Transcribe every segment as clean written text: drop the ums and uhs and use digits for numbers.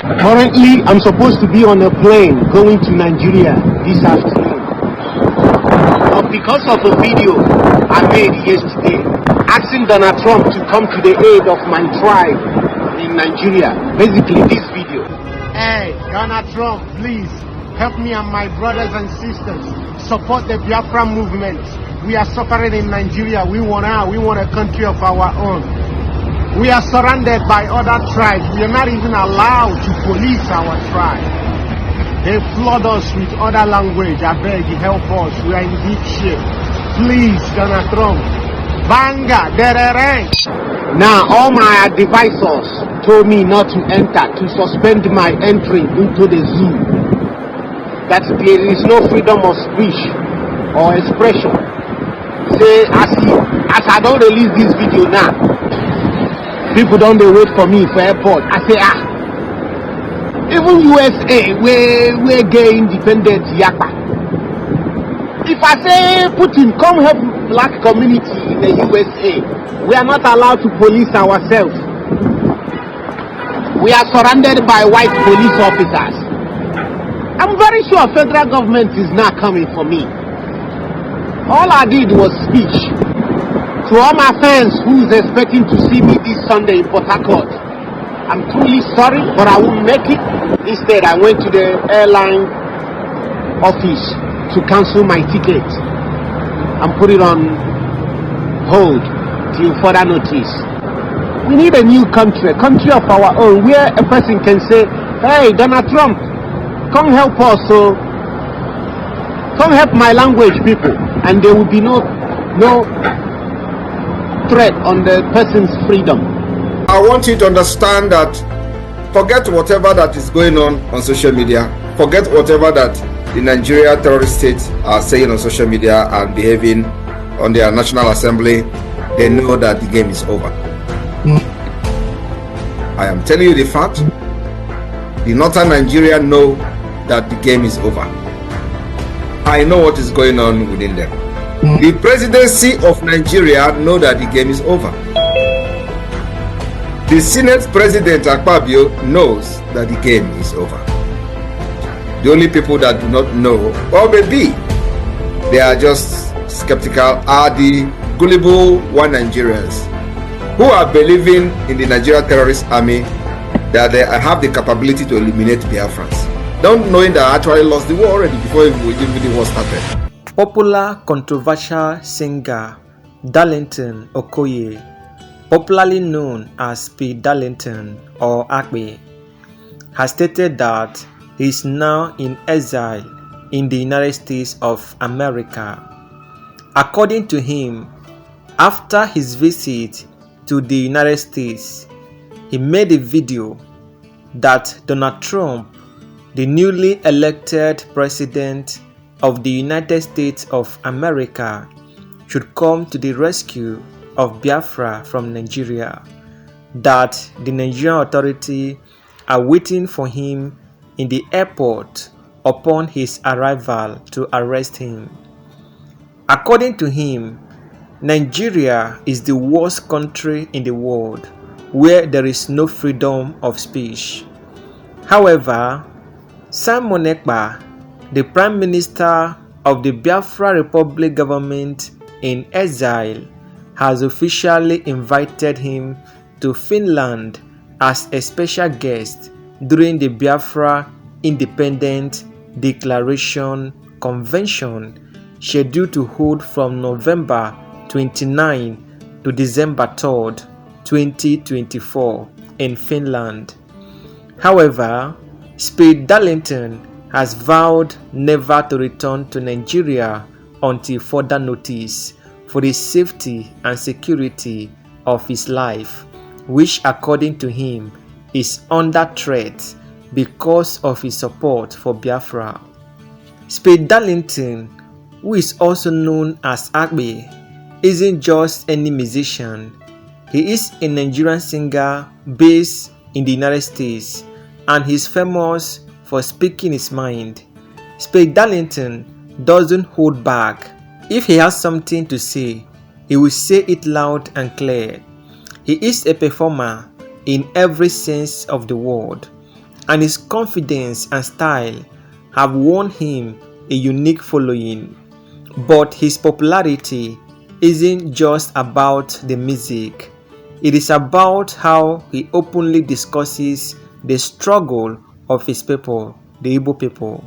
Currently, I'm supposed to be on a plane going to Nigeria this afternoon. But because of a video I made yesterday asking Donald Trump to come to the aid of my tribe in Nigeria, basically this video. Hey, Donald Trump, please help me and my brothers and sisters support the Biafra movement. We are suffering in Nigeria. We want a country of our own. We are surrounded by other tribes. We are not even allowed to police our tribe. They flood us with other language. I beg you, help us. We are in deep shape. Please, Donald Trump. Banga, derereng. Now, all my advisors told me not to enter, to suspend my entry into the zoo. That there is no freedom of speech or expression. Say, as I don't release this video now, people don't they wait for me for airport. I say, even USA, we're gay independent yakpa. If I say Putin, come help black community in the USA, we are not allowed to police ourselves. We are surrounded by white police officers. I'm very sure federal government is not coming for me. All I did was speech. To all my fans who's expecting to see me this Sunday in Port Harcourt, I'm truly sorry, but I won't make it. Instead, I went to the airline office to cancel my ticket and put it on hold till further notice. We need a new country, a country of our own, where a person can say, hey, Donald Trump, come help us, so come help my language people, and there will be no threat on the person's freedom. I want you to understand that forget whatever that is going on social media, forget whatever that the Nigeria terrorist states are saying on social media and behaving on their National Assembly. They know that the game is over. I am telling you the fact. The northern Nigeria know that the game is over. I know what is going on within them. The presidency of Nigeria know that the game is over. The Senate President Akpi knows that the game is over. The only people that do not know, or maybe they are just skeptical, are the gullible one Nigerians who are believing in the Nigeria terrorist army that they have the capability to eliminate Biafrans, don't knowing that I actually lost the war already before even the war started. Popular controversial singer Darlington Okoye, popularly known as Speed Darlington or Akpi, has stated that he is now in exile in the United States of America. According to him, after his visit to the United States, he made a video that Donald Trump, the newly elected president of the United States of America, should come to the rescue of Biafra from Nigeria, that the Nigerian authority are waiting for him in the airport upon his arrival to arrest him. According to him, Nigeria is the worst country in the world where there is no freedom of speech. However, Simon Ekpa, the Prime Minister of the Biafra Republic government in exile, has officially invited him to Finland as a special guest during the Biafra Independent Declaration Convention scheduled to hold from November 29 to December 3rd, 2024 in Finland. However, Speed Darlington has vowed never to return to Nigeria until further notice for the safety and security of his life, which according to him is under threat because of his support for Biafra. Speed Darlington, who is also known as Akpi, isn't just any musician. He is a Nigerian singer based in the United States, and he's famous for speaking his mind. Speed Darlington doesn't hold back. If he has something to say, he will say it loud and clear. He is a performer in every sense of the word, and his confidence and style have won him a unique following. But his popularity isn't just about the music, it is about how he openly discusses the struggle of his people, the Igbo people,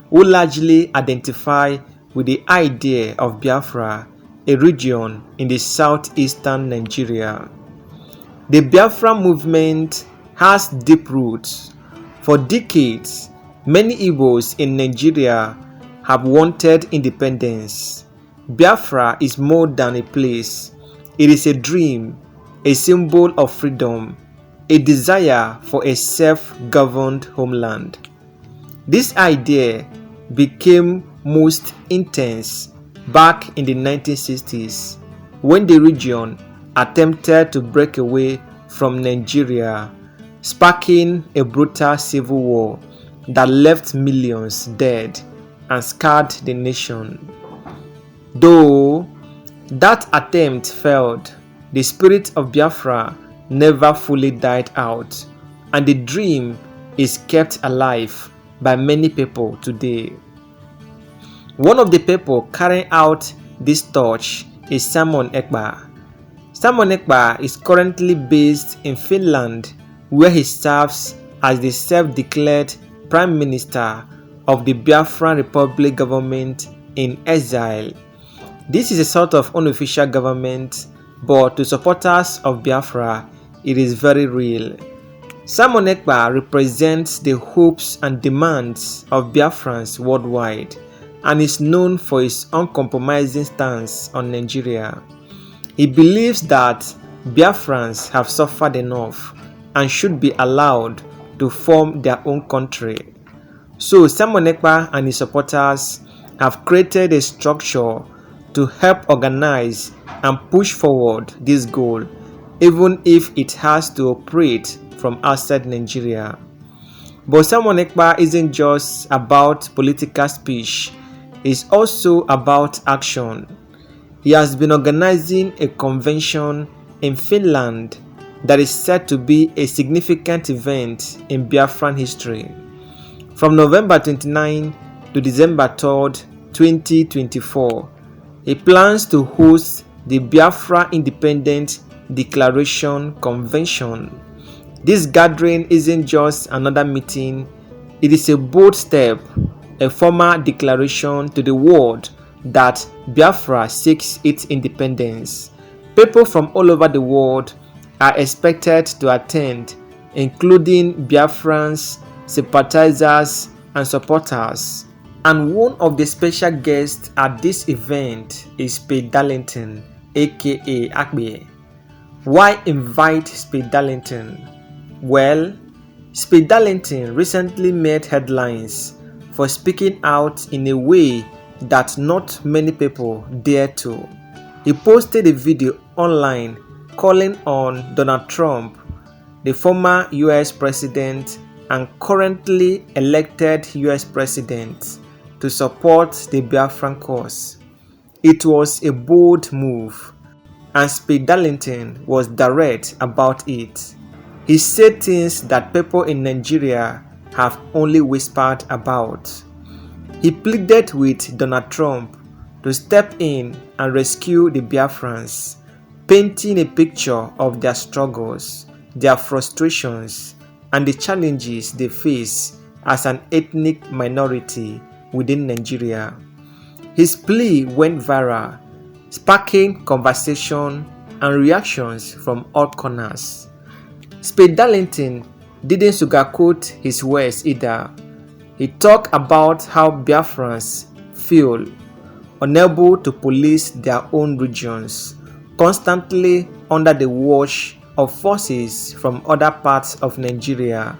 who largely identify with the idea of Biafra, a region in the southeastern Nigeria. The Biafra movement has deep roots. For decades, many Igbos in Nigeria have wanted independence. Biafra is more than a place. It is a dream, a symbol of freedom, a desire for a self-governed homeland. This idea became most intense back in the 1960s when the region attempted to break away from Nigeria, sparking a brutal civil war that left millions dead and scarred the nation. Though that attempt failed, the spirit of Biafra never fully died out, and the dream is kept alive by many people today. One of the people carrying out this torch is Simon Ekpa. Simon Ekpa is currently based in Finland, where he serves as the self-declared Prime Minister of the Biafran Republic government in exile. This is a sort of unofficial government, but to supporters of Biafra, it is very real. Simon Ekpa represents the hopes and demands of Biafrans worldwide and is known for his uncompromising stance on Nigeria. He believes that Biafrans have suffered enough and should be allowed to form their own country. So Simon Ekpa and his supporters have created a structure to help organize and push forward this goal, even if it has to operate from outside Nigeria. But Simon Ekpa isn't just about political speech, it's also about action. He has been organizing a convention in Finland that is said to be a significant event in Biafran history. From November 29 to December 3rd, 2024, he plans to host the Biafra Independent Declaration Convention. This gathering isn't just another meeting, it is a bold step, a formal declaration to the world that Biafra seeks its independence. People from all over the world are expected to attend, including Biafrans, sympathizers, and supporters. And one of the special guests at this event is Speed Darlington, aka Akpi. Why invite Speed Darlington? Well, Speed Darlington recently made headlines for speaking out in a way that not many people dare to. He posted a video online calling on Donald Trump, the former US president and currently elected US president, to support the Biafran cause. It was a bold move, and Speed Darlington was direct about it. He said things that people in Nigeria have only whispered about. He pleaded with Donald Trump to step in and rescue the Biafrans, painting a picture of their struggles, their frustrations, and the challenges they face as an ethnic minority within Nigeria. His plea went viral, sparking conversation and reactions from all corners. Speed Darlington didn't sugarcoat his words either. He talked about how Biafrans feel unable to police their own regions, constantly under the watch of forces from other parts of Nigeria.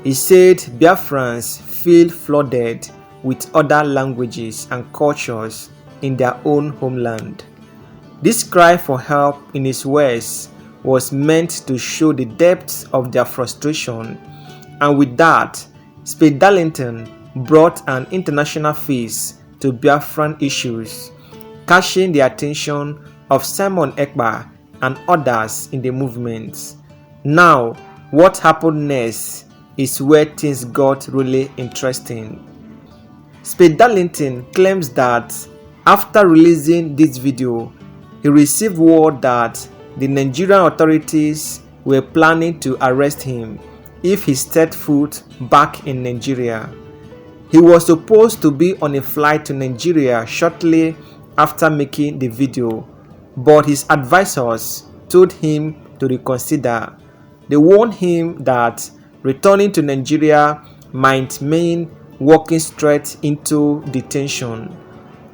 He said Biafrans feel flooded with other languages and cultures in their own homeland. This cry for help, in his words, was meant to show the depth of their frustration, and with that, Speed Darlington brought an international face to Biafran issues, catching the attention of Simon Ekpa and others in the movement. Now, what happened next is where things got really interesting. Speed Darlington claims that after releasing this video, he received word that the Nigerian authorities were planning to arrest him if he set foot back in Nigeria. He was supposed to be on a flight to Nigeria shortly after making the video, but his advisors told him to reconsider. They warned him that returning to Nigeria might mean walking straight into detention.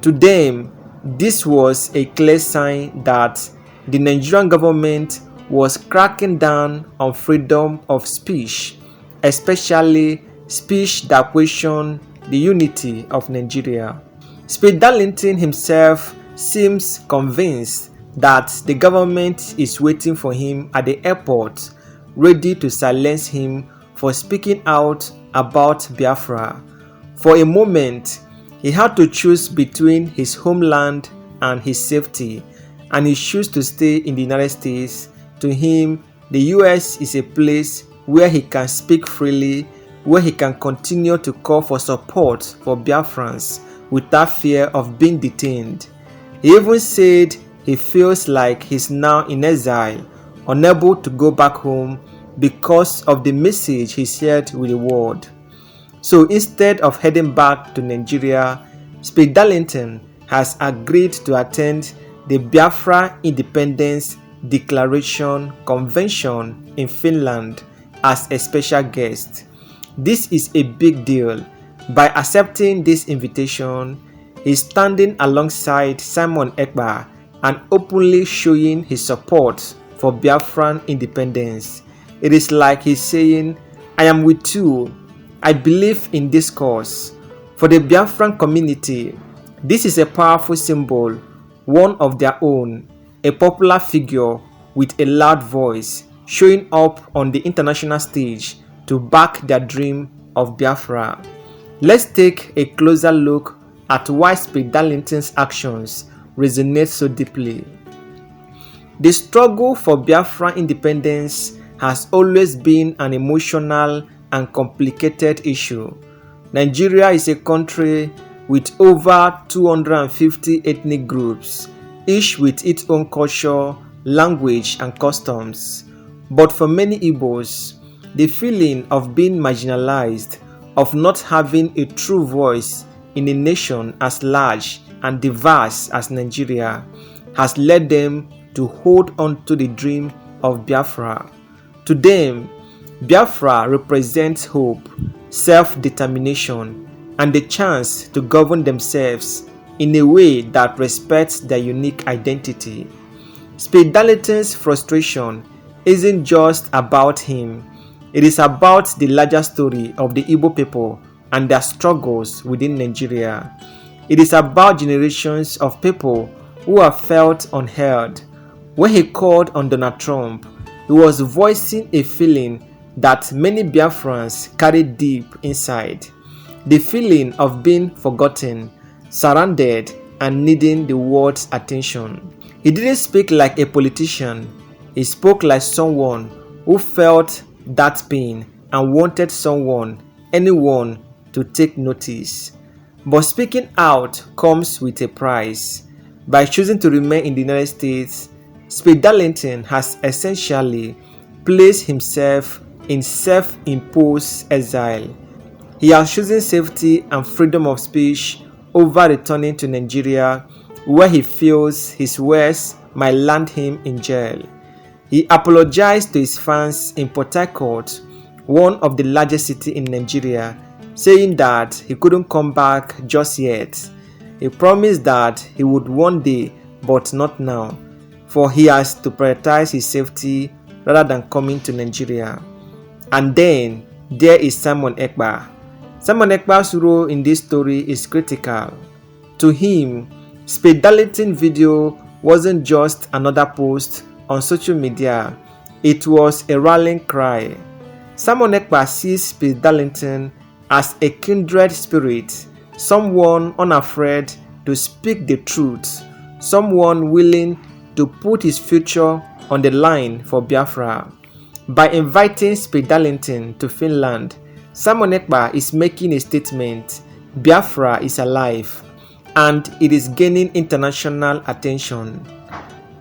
To them, this was a clear sign that the Nigerian government was cracking down on freedom of speech, especially speech that questioned the unity of Nigeria. Speed Darlington himself seems convinced that the government is waiting for him at the airport, ready to silence him for speaking out about Biafra. For a moment, he had to choose between his homeland and his safety, and he chose to stay in the United States. To him, the US is a place where he can speak freely, where he can continue to call for support for Biafrans without fear of being detained. He even said he feels like he's now in exile, unable to go back home because of the message he shared with the world. So instead of heading back to Nigeria, Speed Darlington has agreed to attend the Biafra Independence Declaration Convention in Finland as a special guest. This is a big deal. By accepting this invitation, he's standing alongside Simon Ekpa and openly showing his support for Biafran independence. It is like he's saying, I am with you. I believe in this cause. For the Biafran community, this is a powerful symbol, one of their own, a popular figure with a loud voice, showing up on the international stage to back their dream of Biafra. Let's take a closer look at why Speed Darlington's actions resonate so deeply. The struggle for Biafra independence has always been an emotional and complicated issue. Nigeria is a country with over 250 ethnic groups, each with its own culture, language, and customs. But for many Igbos, the feeling of being marginalized, of not having a true voice in a nation as large and diverse as Nigeria, has led them to hold on to the dream of Biafra. To them, Biafra represents hope, self-determination, and the chance to govern themselves in a way that respects their unique identity. Speed Darlington's frustration isn't just about him, it is about the larger story of the Igbo people and their struggles within Nigeria. It is about generations of people who have felt unheard. When he called on Donald Trump, he was voicing a feeling that many Biafrans carry deep inside. The feeling of being forgotten, surrounded, and needing the world's attention. He didn't speak like a politician. He spoke like someone who felt that pain and wanted someone, anyone, to take notice. But speaking out comes with a price. By choosing to remain in the United States, Speed Darlington has essentially placed himself in self-imposed exile. He has chosen safety and freedom of speech over returning to Nigeria, where he feels his words might land him in jail. He apologized to his fans in Port Harcourt, one of the largest cities in Nigeria, saying that he couldn't come back just yet. He promised that he would one day, but not now, for he has to prioritize his safety rather than coming to Nigeria. And then there is Simon Ekpa. Simon Ekpa's role in this story is critical. To him, Speed Darlington video wasn't just another post on social media, it was a rallying cry. Simon Ekpa sees Speed Darlington as a kindred spirit, someone unafraid to speak the truth, someone willing to put his future on the line for Biafra. By inviting Speed Darlington to Finland, Simon Ekpa is making a statement: Biafra is alive, and it is gaining international attention.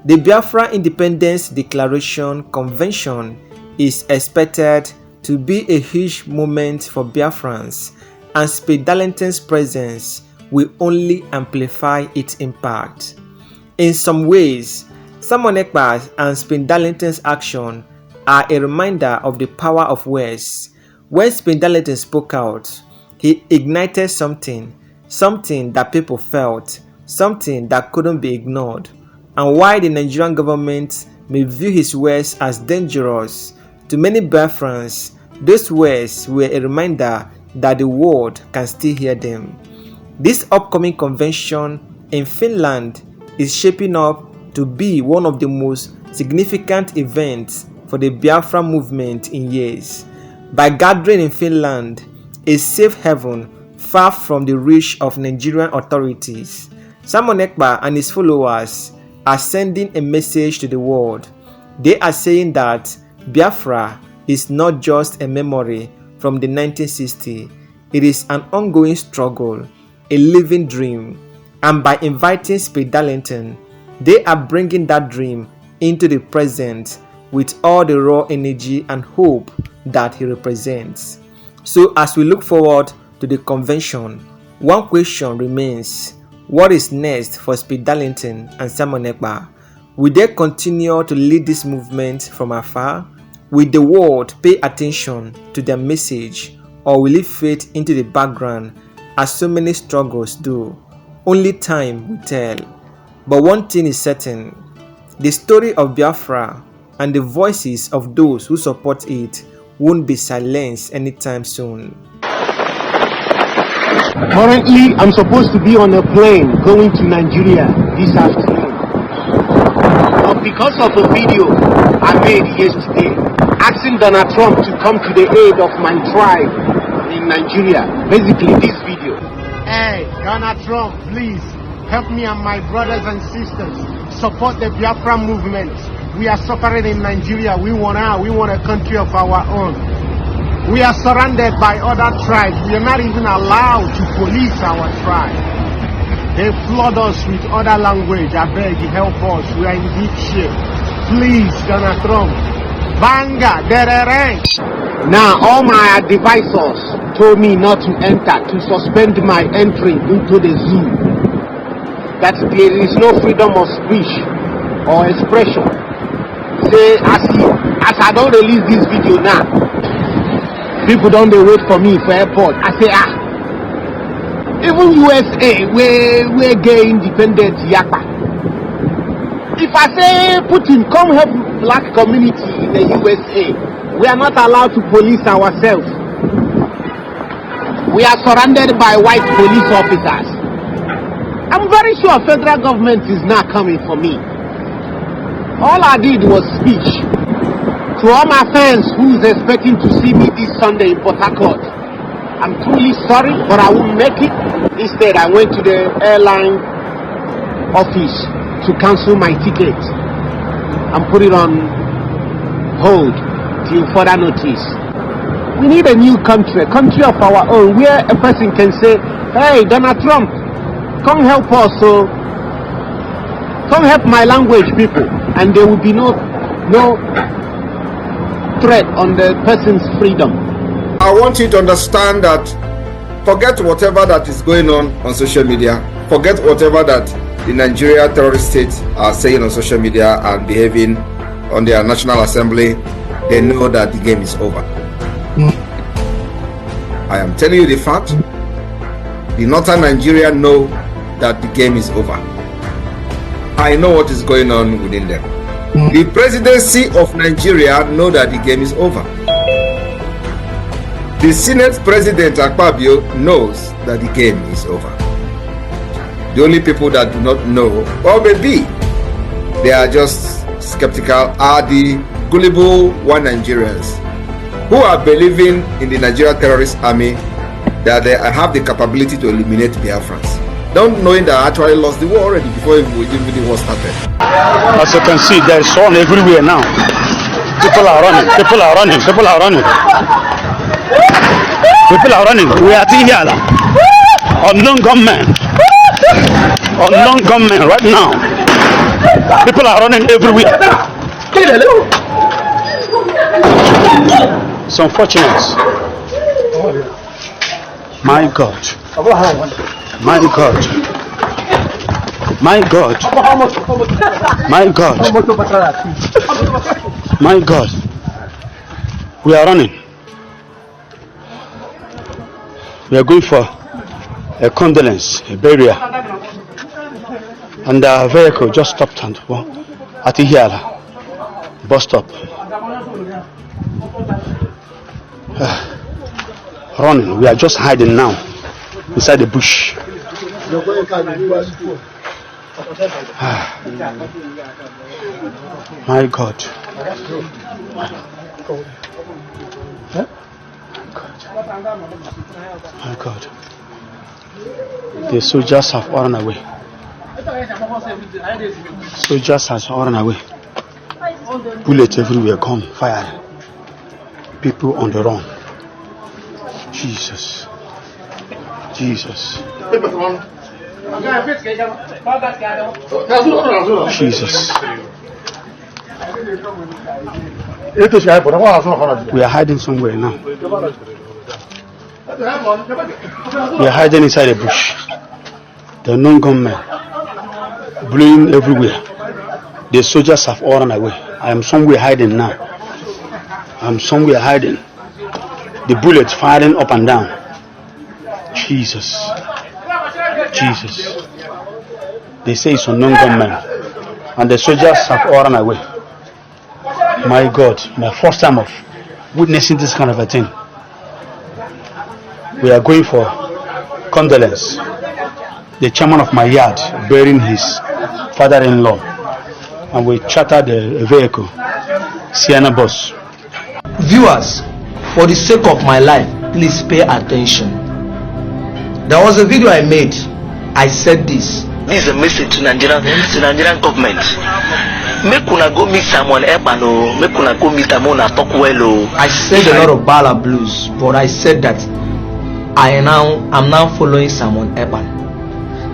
The Biafra Independence Declaration Convention is expected to be a huge moment for Biafrans, and Speed Darlington's presence will only amplify its impact. In some ways, Simon Ekpa and Speed Darlington's action are a reminder of the power of words. When Speed Darlington spoke out, he ignited something that people felt, something that couldn't be ignored. And while the Nigerian government may view his words as dangerous, to many Biafrans, those words were a reminder that the world can still hear them. This upcoming convention in Finland is shaping up to be one of the most significant events for the Biafra movement in years. By gathering in Finland, a safe haven far from the reach of Nigerian authorities, Simon Ekpa and his followers are sending a message to the world. They are saying that Biafra is not just a memory from the 1960s, it is an ongoing struggle, a living dream. And by inviting Speed Darlington, they are bringing that dream into the present with all the raw energy and hope that he represents. So as we look forward to the convention, one question remains: what is next for Speed Darlington and Simon Ekpa? Will they continue to lead this movement from afar? Will the world pay attention to their message, or will it fade into the background as so many struggles do? Only time will tell. But one thing is certain: the story of Biafra and the voices of those who support it won't be silenced anytime soon. Currently, I'm supposed to be on a plane going to Nigeria this afternoon. But because of a video I made yesterday asking Donald Trump to come to the aid of my tribe in Nigeria, basically this video. Hey, Donald Trump, please help me and my brothers and sisters support the Biafra movement. We are suffering in Nigeria. We want a country of our own. We are surrounded by other tribes. We are not even allowed to police our tribe. They flood us with other language. I beg you, help us. We are in deep shit. Please, Donald Trump. Banga, derere. Now, all my advisors told me not to enter, to suspend my entry into the zoo. That there is no freedom of speech or expression. Say, as I don't release this video now, people don't they wait for me for airport. I say, even USA, we're gay independent yakpa. If I say Putin, come help black community in the USA, we are not allowed to police ourselves. We are surrounded by white police officers. I'm very sure federal government is not coming for me. All I did was speech. To all my fans who is expecting to see me this Sunday in Port Harcourt, I'm truly sorry, but I won't make it. Instead, I went to the airline office to cancel my ticket and put it on hold till further notice. We need a new country, a country of our own, where a person can say, hey, Donald Trump, come help us, so come help my language people, and there will be no threat on the person's freedom. I want you to understand that forget whatever that is going on social media, forget whatever that the Nigeria terrorist states are saying on social media and behaving on their National Assembly. They know that the game is over. I am telling you the fact. The northern Nigeria know that the game is over. I know what is going on within them. The presidency of Nigeria know that the game is over. The Senate President Akpi knows that the game is over. The only people that do not know, or maybe they are just skeptical, are the gullible one Nigerians who are believing in the Nigeria terrorist army that they have the capability to eliminate Biafrans, don't knowing that I actually lost the war already before even the war started. As you can see, there is sun everywhere now. People are running. People are running. People are running. People are running. We are here. Unknown gunmen. Unknown gunmen right now. People are running everywhere. It's unfortunate. My God. My God. My God. My God. My God. We are running. We are going for a condolence, a burial. And our vehicle just stopped at Hiala bus stop. Running. We are just hiding now inside the bush. My God. My God. The soldiers have run away. Soldiers have run away. Bullets everywhere, gun fire. People on the run. Jesus. Jesus. Jesus. We are hiding somewhere now. We are hiding inside a bush. The unknown gunmen blowing everywhere. The soldiers have all run away. I am somewhere hiding now. I am somewhere hiding. The bullets firing up and down. Jesus. Jesus. They say it's unknown gunmen. And the soldiers have all run away. My God, my first time of witnessing this kind of a thing. We are going for condolence. The chairman of my yard burying his father-in-law. And we chartered a vehicle, Sienna bus. Viewers, for the sake of my life, please pay attention. There was a video I made. I said this. This is a message to Nigerian government. Make una go meet someone Ekpa no. Make una go meet someone talk well. I said a lot of bala blues, but I said that I'm now following someone Ekpa.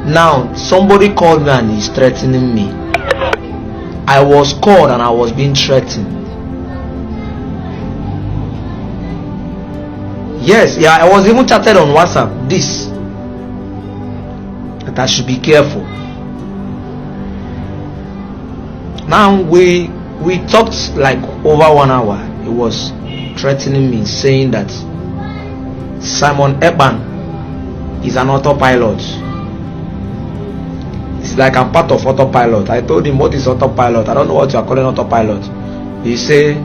Now somebody called me and he's threatening me. I was called and I was being threatened. Yes, yeah, I was even chatted on WhatsApp. This. That I should be careful. Now we talked like over 1 hour. He was threatening me, saying that Simon Ekpa is an autopilot. It's like I'm part of autopilot. I told him, what is autopilot? I don't know what you are calling autopilot. He said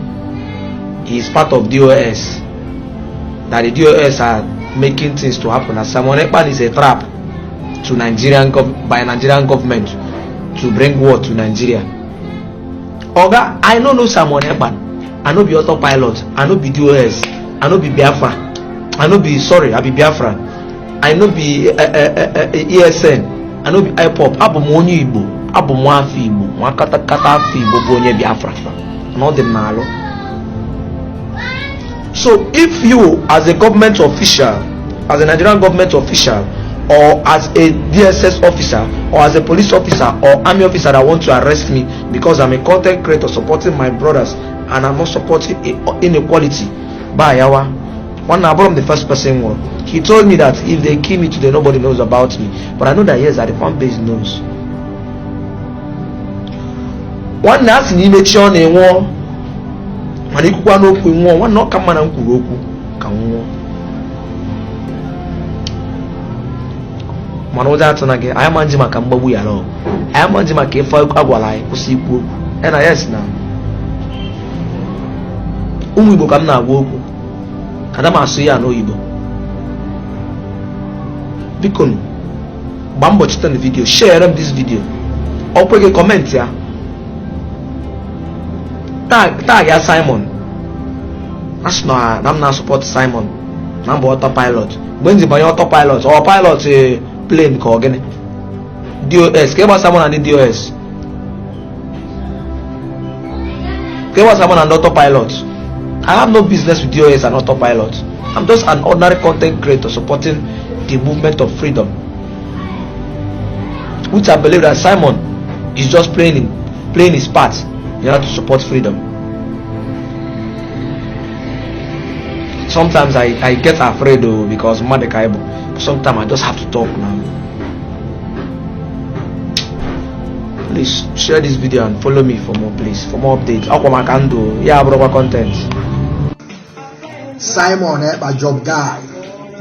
he's part of DOS. That the DOS are making things to happen. That Simon Ekpa is a trap to Nigerian government to bring war to Nigeria. Oga, I don't know Simon Ekpa. I know be autopilot. I know be DOS. I know be Biafra. I know be I be Biafra. I know be ESN. I know be IPOP. Abu monyo Igbo. Abu mwafi Igbo. Mwakata afi Igbo bonye Biafra. Not the malo. So if you, as a government official, as a Nigerian government official, or as a DSS officer, or as a police officer or army officer that want to arrest me because I'm a content creator supporting my brothers and I'm not supporting inequality, by our one above the first person, he told me that if they kill me today, nobody knows about me. But I know that yes, that the fan base knows. One night in image on a war, and you can open in war, one not come and kuroku, come Manoda Tonage, I am Manjima Kambabu Yalo. I am Manjima Kefa Agwalai, Usiku, and I yes now. Umibo Kamna Woku, Kadama Suya no Ibo. Bikun Bambo Chitan video, share them this video. Or put a comment here. Tag ya Simon. That's not, I'm not support Simon. Number autopilot. When the autopilot or pilot plane call again. DOS. Care about someone and the DOS. Get what's happening on autopilot. I have no business with DOS and autopilot. I'm just an ordinary content creator supporting the movement of freedom, which I believe that Simon is just playing his part in order to support freedom. Sometimes I get afraid though, because sometimes I just have to talk now. Please share this video and follow me for more, please, for more updates. Aqua can do, yeah, brother, content. Simon Ekpa, job guy,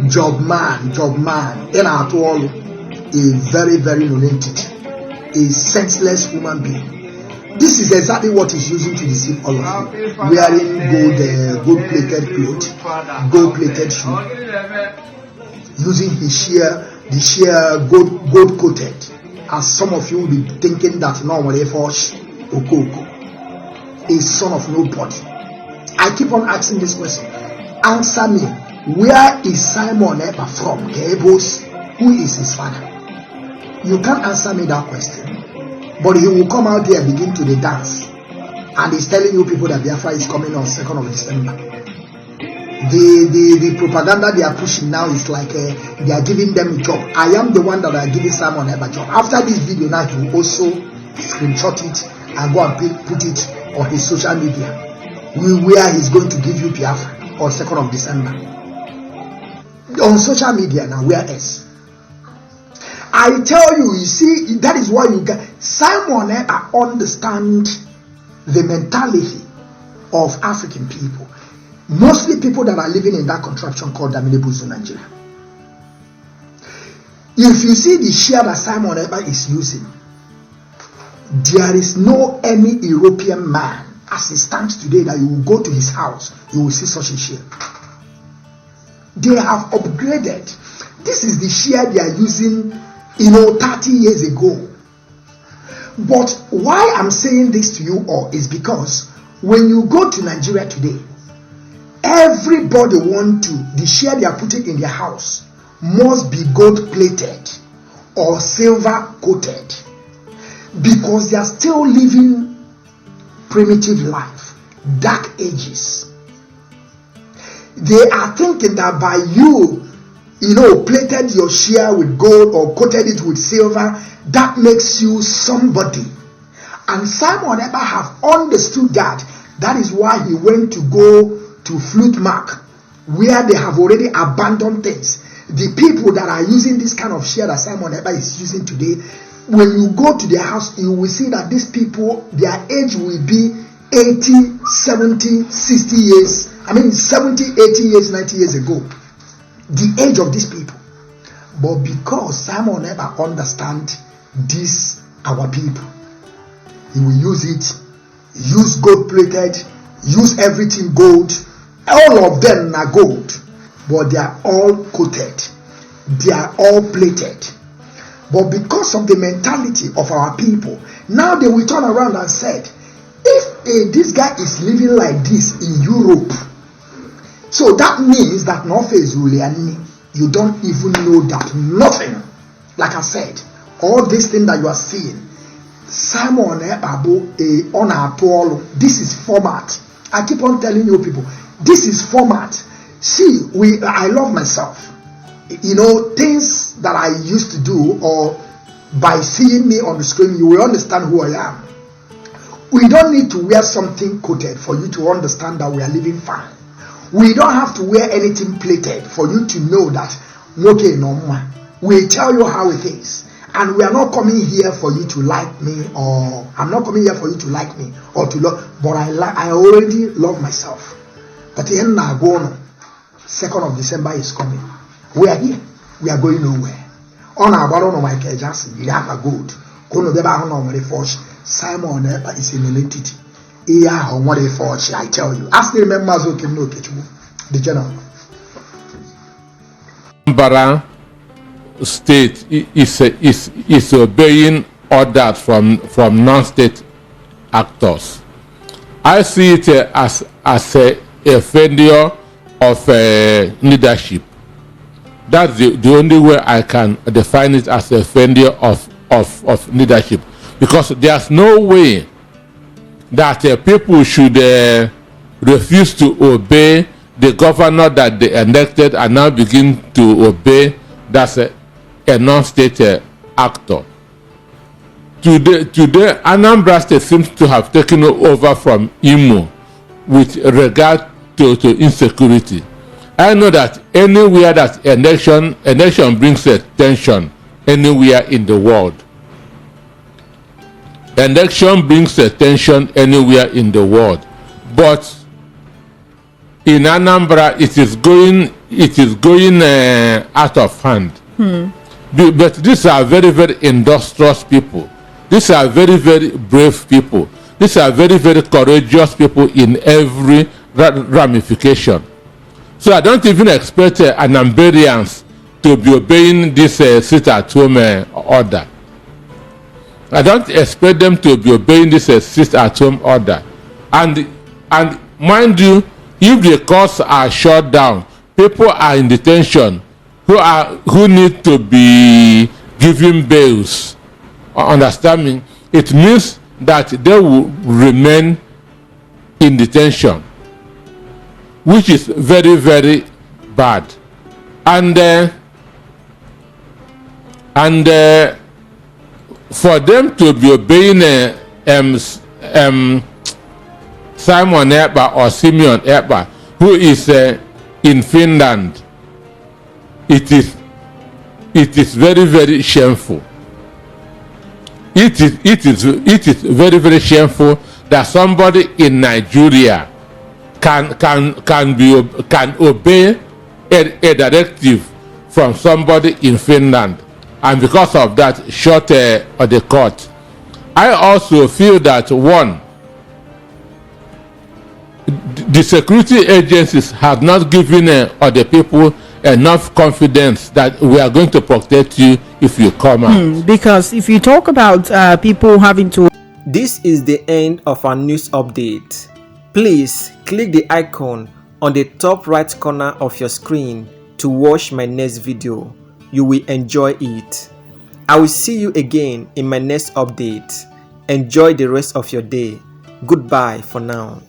job man, in our all, a very, very non-entity, a senseless human being. This is exactly what he's using to deceive all of you. Wearing gold-plated clothes, gold-plated shoe, using the sheer gold-coated. As some of you will be thinking that no one ever Okoko, a son of nobody. I keep on asking this question. Answer me. Where is Simon Ekpa from? Gables, who is his father? You can't answer me that question. But he will come out there and begin to dance. And he's telling you people that Biafra is coming on 2nd of December. The propaganda they are pushing now is like they are giving them a job. I am the one that are giving Simon Ekpa a job. After this video now, he will also screenshot it and go and put it on his social media. Where he's going to give you Biafra on 2nd of December. On social media now, where else? I tell you, you see, that is why you get Simon Ekpa understand the mentality of African people. Mostly people that are living in that contraption called Damilebuzu, Nigeria. If you see the share that Simon Ekpa is using, there is no any European man as it stands today that you will go to his house, you will see such a share. They have upgraded. This is the share they are using, 30 years ago. But why I'm saying this to you all is because when you go to Nigeria today, everybody the share they are putting in their house must be gold plated or silver coated, because they are still living primitive life, dark ages. They are thinking that by you plated your share with gold or coated it with silver, that makes you somebody. And Simon Ekpa have understood that. That is why he went to go to Flute Mark, where they have already abandoned things. The people that are using this kind of share that Simon Ekpa is using today, when you go to their house, you will see that these people, their age will be 80, 70, 60 years. 70, 80 years, 90 years ago. The age of these people. But because Simon Ekpa understand this, our people, he will use it, use gold plated, use everything gold. All of them are gold, but they are all coated, they are all plated. But because of the mentality of our people, now they will turn around and said, if this guy is living like this in Europe, so that means that nothing is really, you don't even know that nothing. Like I said, all this thing that you are seeing, Simon Ekpa on our Apollo, this is format. I keep on telling you people, this is format. See, I love myself. Things that I used to do, or by seeing me on the screen, you will understand who I am. We don't need to wear something coated for you to understand that we are living fine. We don't have to wear anything plated for you to know that we tell you how it is. And we are not coming here for you to like me, or I'm not coming here for you to like me or to love, but I already love myself. But the end now, 2nd of December is coming. We are here. We are going nowhere. On our bottom of Michael Jackson, you have a good. Simon Ekpa is an entity. I tell you. Ask the members who can know the general. Bara state is obeying orders from non-state actors. I see it as a failure of leadership. That's the only way I can define it, as a failure of leadership, because there's no way that people should refuse to obey the governor that they elected and now begin to obey that's a non-state actor. Today, Anambra State seems to have taken over from Imo with regard to insecurity. I know that anywhere that election brings tension anywhere in the world. Election brings tension anywhere in the world. But in Anambra, it is going out of hand. But these are very, very industrious people. These are very, very brave people. These are very, very courageous people in every ramification. So I don't even expect Anambarians to be obeying this sit-at-home order. I don't expect them to be obeying this sit-at-home order. And mind you, if the courts are shut down, people are in detention who need to be given bails. Understand me? It means that they will remain in detention, which is very, very bad. And for them to be obeying Simon Ekpa or Simeon Ekpa, who is in Finland, it is very, very shameful. It is very, very shameful that somebody in Nigeria can obey a directive from somebody in Finland, and because of that shut the court. I also feel that the security agencies have not given other people enough confidence that we are going to protect you if you come out. Because if you talk about people having to... This is the end of our news update. Please click the icon on the top right corner of your screen to watch my next video. You will enjoy it. I will see you again in my next update. Enjoy the rest of your day. Goodbye for now.